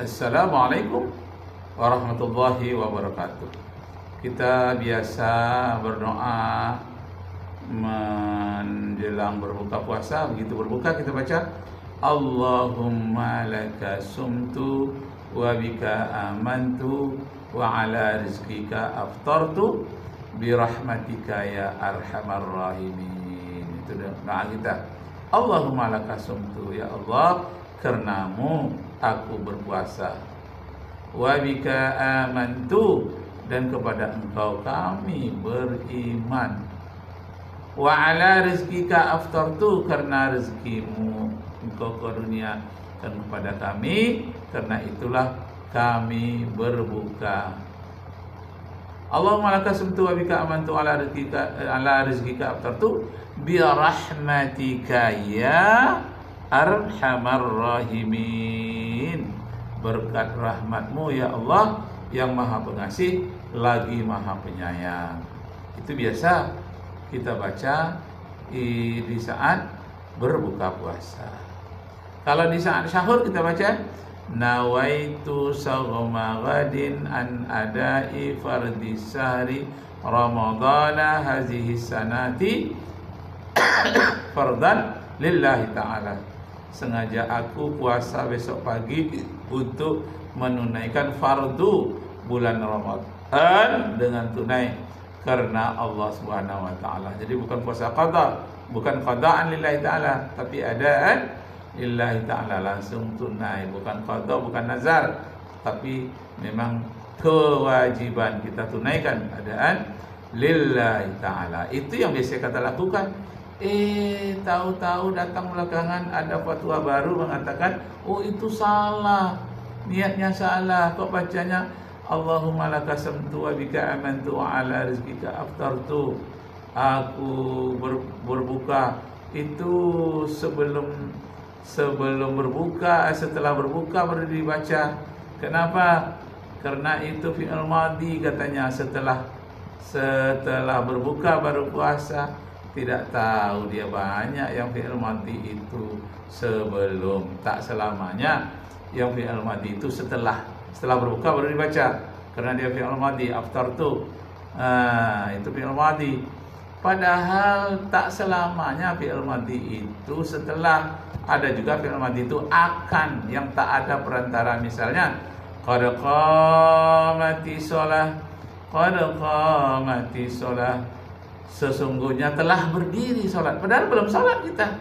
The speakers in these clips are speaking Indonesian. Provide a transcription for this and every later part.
Assalamualaikum warahmatullahi wabarakatuh. Kita biasa berdoa menjelang berbuka puasa. Begitu berbuka kita baca Allahumma laka sumtu wa bika amantu wa ala rizqika aftartu birahmatika ya arhamar rahimin. Itu doa kita. Allahumma laka sumtu, ya Allah, karenamu aku berpuasa. Wa bika amantu, dan kepada engkau kami beriman. Wa ala rizqika aftartu, karena rezekimu engkau karuniakan kepada kami, karena itulah kami berbuka. Allahumma laka sumtu wa bika amantu ala rizqika aftartu bi rahmatika ya arhamar rahimin. Berkat rahmatmu ya Allah yang maha pengasih lagi maha penyayang. Itu biasa kita baca di saat berbuka puasa. Kalau di saat sahur kita baca nawaitu sawma ghadin an adai fardhi sahri ramadana hazihi sanati fardan lillahi ta'ala. Sengaja aku puasa besok pagi untuk menunaikan fardu bulan Ramadan dengan tunai karena Allah Subhanahu wa taala. Jadi bukan puasa qada, bukan qadaan lillahi taala, tapi adaan lillahi taala, langsung tunai, bukan qada, bukan nazar, tapi memang kewajiban kita tunaikan adaan lillahi taala. Itu yang biasa kita lakukan. Tahu-tahu datang belakangan ada fatwa baru mengatakan, oh itu salah, niatnya salah, kok bacanya Allahumma laka samtu wa bika amantu wa ala rizqika aftartu. Aku berbuka itu sebelum berbuka, setelah berbuka baru dibaca. Kenapa? Karena itu fi'il madhi katanya, setelah berbuka baru puasa. Tidak tahu dia banyak yang fi'il madhi itu sebelum, tak selamanya yang fi'il madhi itu setelah berbuka baru dibaca, karena dia fi'il madhi aftartu. Itu fi'il madhi. Padahal tak selamanya fi'il madhi itu setelah. Ada juga fi'il madhi itu akan, yang tak ada perantara. Misalnya qad qamati shalah, qad qamati shalah, sesungguhnya telah berdiri sholat. Padahal belum sholat kita,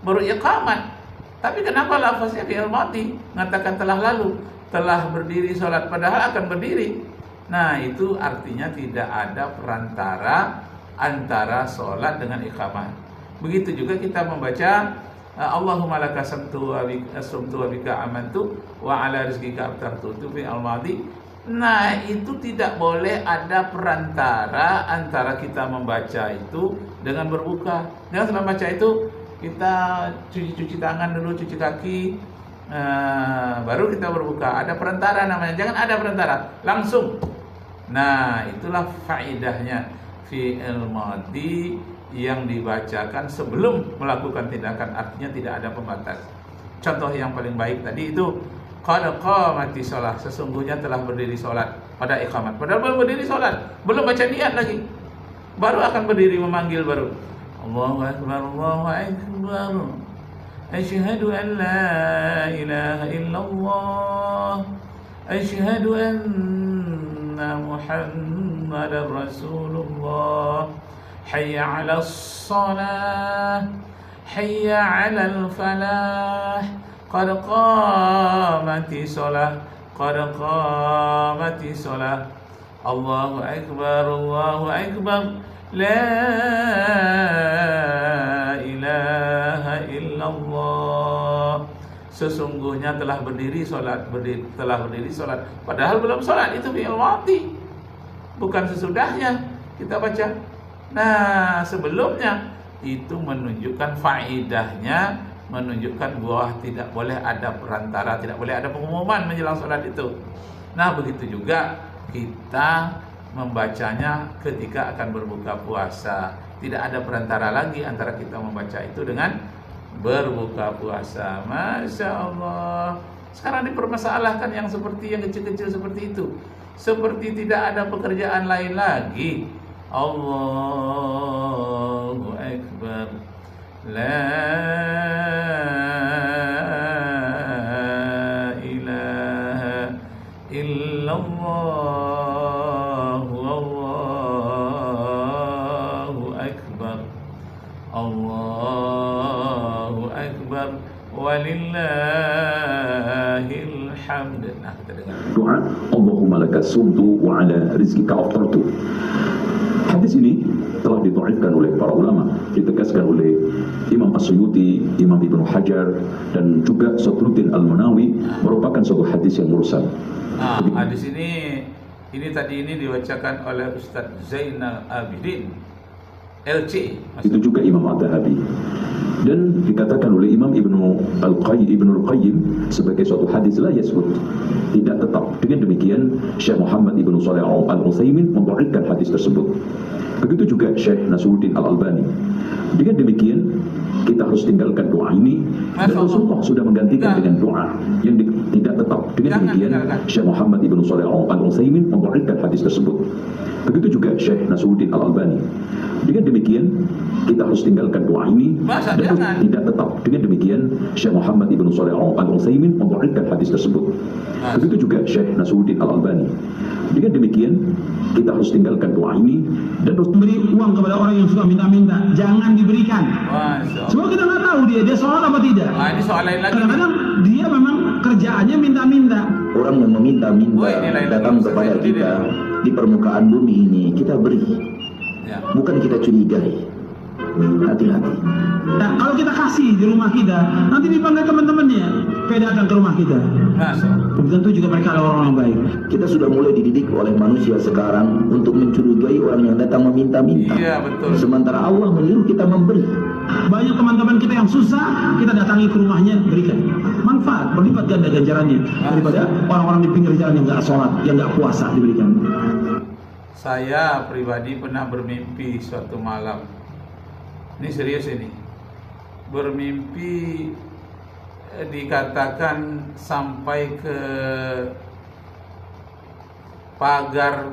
baru iqamat. Tapi kenapa lafaznya fi'il madhi, mengatakan telah lalu, telah berdiri sholat, padahal akan berdiri. Nah itu artinya tidak ada perantara antara sholat dengan iqamat. Begitu juga kita membaca Allahumma laka sumtu wa bika amantu wa ala rizqika aftartu, itu fi'il madhi. Nah itu tidak boleh ada perantara antara kita membaca itu dengan berbuka. Dengan setelah membaca itu kita cuci tangan dulu, cuci kaki, baru kita berbuka. Ada perantara namanya, jangan ada perantara, langsung. Nah itulah faedahnya fi'il madhi yang dibacakan sebelum melakukan tindakan, artinya tidak ada pembatas. Contoh yang paling baik tadi itu qad qamati shalah, sesungguhnya telah berdiri salat, pada iqamat. Padahal belum berdiri salat, belum baca niat lagi. Baru akan berdiri memanggil baru. Allahu akbar, Allahu akbar. Asyhadu an la ilaha illallah. Asyhadu anna Muhammadar Rasulullah. Hayya 'alas shalah. Hayya 'alal falah. Qad qamati shalah, qad qamati shalah. Allahu akbar, Allahu akbar. La ilaha illallah. Sesungguhnya telah berdiri salat, telah berdiri salat. Padahal belum salat, itu fi'il madhi. Bukan sesudahnya kita baca. Nah, sebelumnya itu menunjukkan faedahnya, menunjukkan bahwa tidak boleh ada perantara, tidak boleh ada pengumuman menjelang sholat itu. Nah begitu juga kita membacanya ketika akan berbuka puasa. Tidak ada perantara lagi antara kita membaca itu dengan berbuka puasa. Masya Allah, Sekarang dipermasalahkan yang seperti yang kecil-kecil seperti itu, seperti tidak ada pekerjaan lain lagi. Allahu Akbar, la ilaha illallah, Allahu Akbar, Allahu Akbar, walillahil hamd. Nah, kita dengar doa Allahumma lakas sumtu wa ala rizqika aftartu. Hadis ini telah didhaifkan oleh para ulama, ditegaskan oleh Imam As-Suyuti, Imam Ibnu Hajar, dan juga Sadruddin Al-Munawi, merupakan suatu hadis yang mursal. Nah, hadis ini tadi dibacakan oleh Ustaz Zainal Abidin LC. Itu juga Imam Ad-Dhahabi. Dan dikatakan oleh Imam Ibnu Al-Qayyim sebagai suatu hadis la yasbut, tidak tetap. Dengan demikian Syekh Muhammad Ibnu Shalih Al-Utsaimin memdhaifkan hadis tersebut. Begitu juga Syekh Nasruddin Al-Albani. Dengan demikian kita harus tinggalkan doa ini, dan Rasulullah sudah menggantikan dengan doa yang tidak tetap. Dengan demikian Syekh Muhammad Ibnu Shalih Al-Utsaimin memdhaifkan hadis tersebut. Begitu juga Syekh Nasruddin Al-Albani. Dengan demikian kita harus tinggalkan doa ini, dan tidak tetap. Dengan demikian Syekh Muhammad Ibnu Shalih Al-Utsaimin memdhaifkan hadis tersebut. Begitu juga Syekh Nasruddin Al-Albani. Dengan demikian kita harus tinggalkan doa ini, dan memberi uang kepada orang yang suka minta-minta jangan diberikan. Semua kita nggak tahu dia sholat apa tidak. Ini soal lain lagi. Kadang-kadang dia memang kerjaannya minta-minta. Orang yang meminta-minta datang kepada kita di permukaan bumi ini, kita beri, bukan kita curigai. Hati-hati. Nah, kalau kita kasih di rumah kita, nanti dipanggil teman-temannya, datang ke rumah kita. Belum tentu juga mereka adalah orang yang baik. Kita sudah mulai dididik oleh manusia sekarang untuk mencurigai orang yang datang meminta-minta. Iya, betul. Sementara Allah menyuruh kita memberi. Banyak teman-teman kita yang susah, kita datangi ke rumahnya, berikan. Manfaat, berlipat ganda ganjarannya daripada orang-orang di pinggir jalan yang nggak sholat, yang nggak puasa diberikan. Saya pribadi pernah bermimpi suatu malam. Ini serius ini. Bermimpi dikatakan sampai ke pagar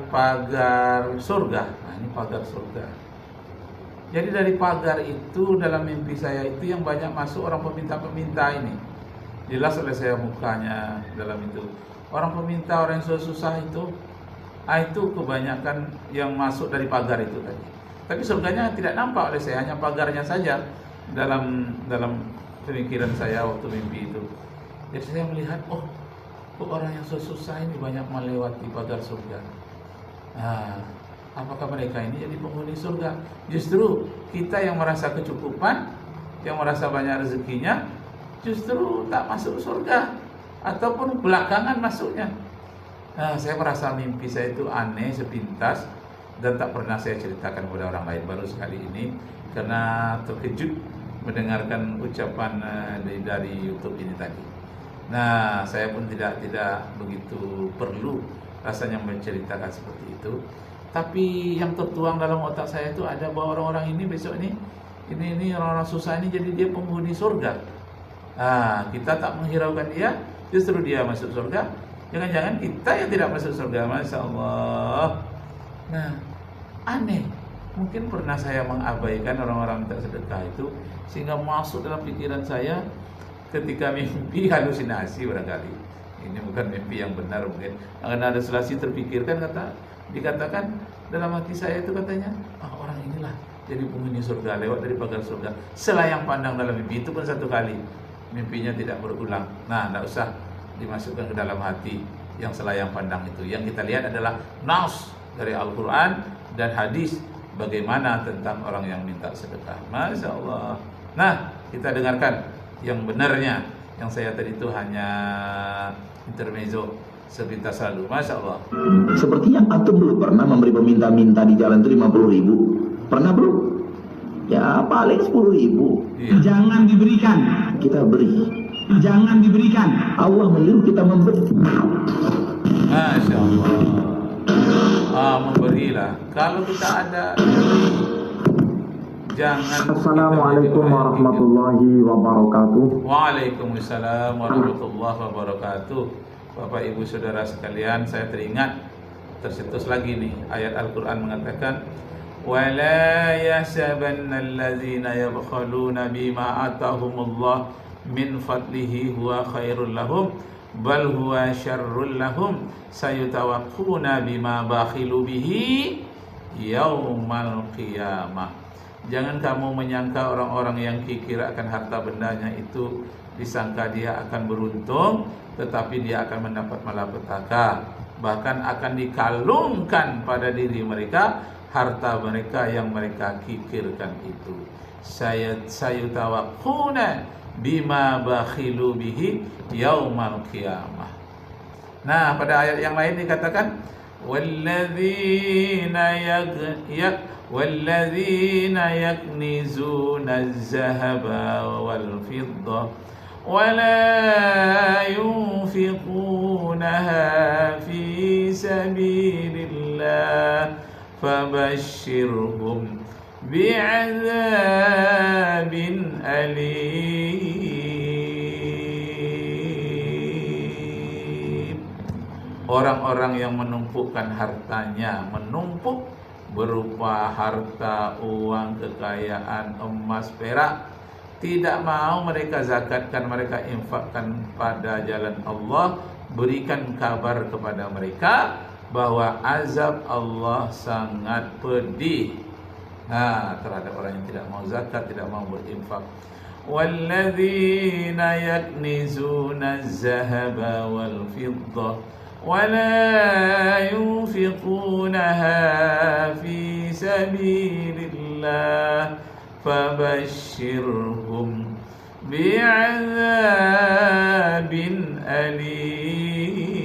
surga. Nah, ini pagar surga. Jadi dari pagar itu dalam mimpi saya itu yang banyak masuk orang peminta-peminta ini. Jelas oleh saya mukanya dalam itu. Orang peminta, orang yang susah itu, itu kebanyakan yang masuk dari pagar itu tadi. Tapi surganya tidak nampak oleh saya, hanya pagarnya saja dalam pemikiran saya waktu mimpi itu. Jadi saya melihat, kok orang yang susah ini banyak melewati pagar surga. Nah, apakah mereka ini jadi penghuni surga? Justru kita yang merasa kecukupan, yang merasa banyak rezekinya, justru tak masuk surga, ataupun belakangan masuknya. Nah, saya merasa mimpi saya itu aneh sepintas, dan tak pernah saya ceritakan kepada orang lain, baru sekali ini karena terkejut mendengarkan ucapan dari YouTube ini tadi. Nah, saya pun tidak begitu perlu rasanya menceritakan seperti itu. Tapi yang tertuang dalam otak saya itu ada bahwa orang-orang ini besok ini orang-orang susah ini jadi dia penghuni surga. Nah, kita tak menghiraukan dia, justru dia masuk surga. Jangan-jangan kita yang tidak masuk surga, Masya Allah. Nah, aneh. Mungkin pernah saya mengabaikan orang-orang tak sedekah itu, sehingga masuk dalam pikiran saya ketika mimpi halusinasi barangkali. Ini bukan mimpi yang benar mungkin. Karena ada selasi terpikirkan, dikatakan dalam hati saya itu katanya, orang inilah jadi penghuni surga lewat dari pagar surga. Selayang pandang dalam mimpi itu pun satu kali. Mimpinya tidak berulang. Nah, tidak usah dimasukkan ke dalam hati yang selayang pandang itu. Yang kita lihat adalah nas dari Al-Quran dan hadis bagaimana tentang orang yang minta sedekah. Masya Allah. Nah, kita dengarkan yang benarnya. Yang saya tadi itu hanya intermezzo sepintas lalu. Masya Allah. Seperti yang antum belum pernah memberi peminta-minta di jalan itu 50.000. Pernah bro? Ya paling 10.000. Iya. Jangan diberikan. Kita beri. Jangan diberikan. Allah menyuruh kita memberi. Masya Allah. Memberilah. Kalau kita ada, Jangan. Assalamualaikum warahmatullahi wabarakatuh. Waalaikumsalam warahmatullahi wabarakatuh. Bapak Ibu Saudara sekalian, saya teringat tercetus lagi nih ayat Al-Qur'an mengatakan wala yahsabanna allazina yabkhaluna bima atahumullah min fadlihi huwa khairul lahum bal huwa syarrul lahum sayutawaqquna bima bakhilu bihi yaumal qiyamah. Jangan kamu menyangka orang-orang yang kikir akan harta bendanya itu disangka dia akan beruntung, tetapi dia akan mendapat malapetaka. Bahkan akan dikalungkan pada diri mereka harta mereka yang mereka kikirkan itu. Sayutawaqquna bima bakhilu bihi yaumal qiyamah. Nah, pada ayat yang lain dikatakan والذين يكنزون الذهب والفضة ولا ينفقونها في سبيل الله فبشرهم بعذاب أليم. Orang-orang yang menumpukkan hartanya, menumpuk berupa harta, uang, kekayaan, emas, perak, tidak mau mereka zakatkan, mereka infakkan pada jalan Allah, berikan kabar kepada mereka bahwa azab Allah sangat pedih. Nah, terhadap orang yang tidak mau zakat, tidak mau berinfak. وَالَّذِينَ يَكْنِزُونَ الذَّهَبَ وَالْفِضَّةَ وَلَا يُنْفِقُونَهَا فِي سَبِيلِ اللَّهِ فَبَشِّرْهُمْ بِعَذَابٍ أَلِيمٍ.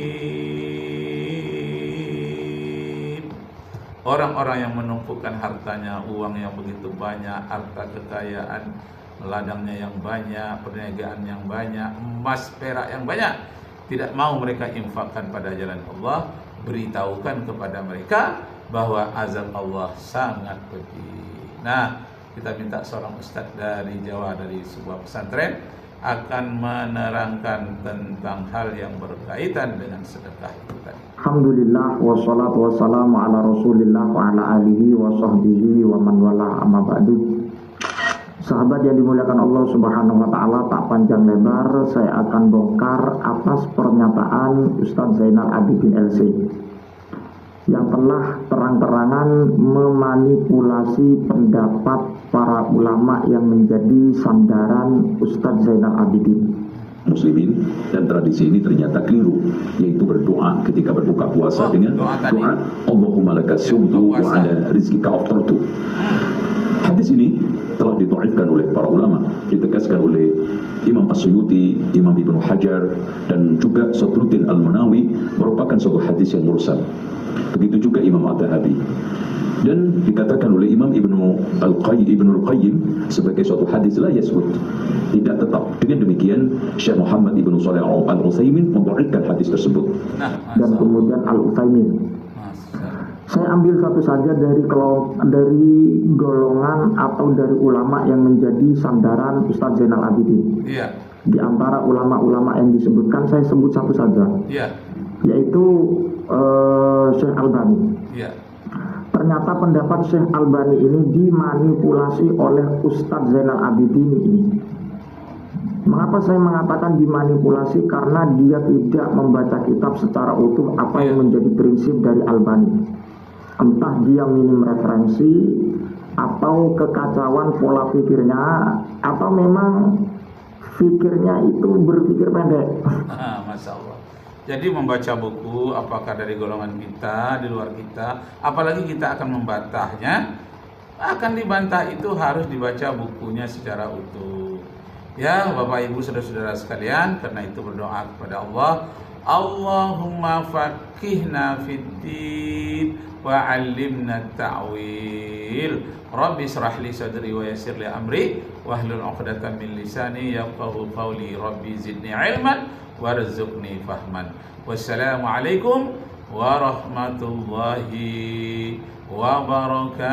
Orang-orang yang menumpukan hartanya, uang yang begitu banyak, harta kekayaan, ladangnya yang banyak, perniagaan yang banyak, emas, perak yang banyak, tidak mau mereka infakkan pada jalan Allah, beritahukan kepada mereka bahwa azab Allah sangat pedih. Nah, kita minta seorang ustaz dari Jawa, dari sebuah pesantren, akan menerangkan tentang hal yang berkaitan dengan sedekah itu tadi. Alhamdulillah wassalatu wassalamu ala Rasulillah wa ala alihi wa sahbihi wa man wala amma ba'du. Sahabat yang dimuliakan Allah Subhanahu wa taala, tak panjang lebar saya akan bongkar atas pernyataan Ustadz Zainal Abidin LC yang telah terang-terangan memanipulasi pendapat para ulama yang menjadi sandaran Ustadz Zainal Abidin. Muslimin, dan tradisi ini ternyata keliru, yaitu berdoa ketika berbuka puasa dengan doa Allahumma lakas sumtu wa ala rizqika aftartu. Hadis ini telah didhaifkan oleh para ulama, ditegaskan oleh Imam As-Suyuti, Imam Ibnu Hajar, dan juga Sadruddin Al-Munawi merupakan suatu hadis yang mursal. Begitu juga Imam Ad-Dhahabi. Dan dikatakan oleh Imam Ibnu Al-Qayyim sebagai suatu hadis la yasbut, tidak tetap. Dengan demikian Syekh Muhammad Ibnu Shalih Al-Utsaimin mendhaifkan hadis tersebut. Dan kemudian Al-Utsaimin. Saya ambil satu saja dari golongan atau dari ulama yang menjadi sandaran Ustadz Zainal Abidin. Iya. Di antara ulama-ulama yang disebutkan, saya sebut satu saja. Iya. Yaitu Syekh Albani. Iya. Ternyata pendapat Syekh Albani ini dimanipulasi oleh Ustadz Zainal Abidin ini. Mengapa saya mengatakan dimanipulasi? Karena dia tidak membaca kitab secara utuh apa yang menjadi prinsip dari Albani. Entah dia minim referensi, atau kekacauan pola pikirnya, atau memang pikirnya itu berpikir pendek. Masya Allah. Jadi membaca buku, apakah dari golongan kita, di luar kita, apalagi kita akan membantahnya, akan dibantah itu harus dibaca bukunya secara utuh. Ya, Bapak Ibu saudara-saudara sekalian, karena itu berdoa kepada Allah, Allahumma faqihna fid-din wa 'allimna ta'wil. Rabbi shrah li sadri wa yassir li amri wahlul 'uqdatam min lisani yafqahu qawli. Rabbi zidni 'ilman warzuqni fahman. Wassalamu alaikum warahmatullahi wabarakatuh.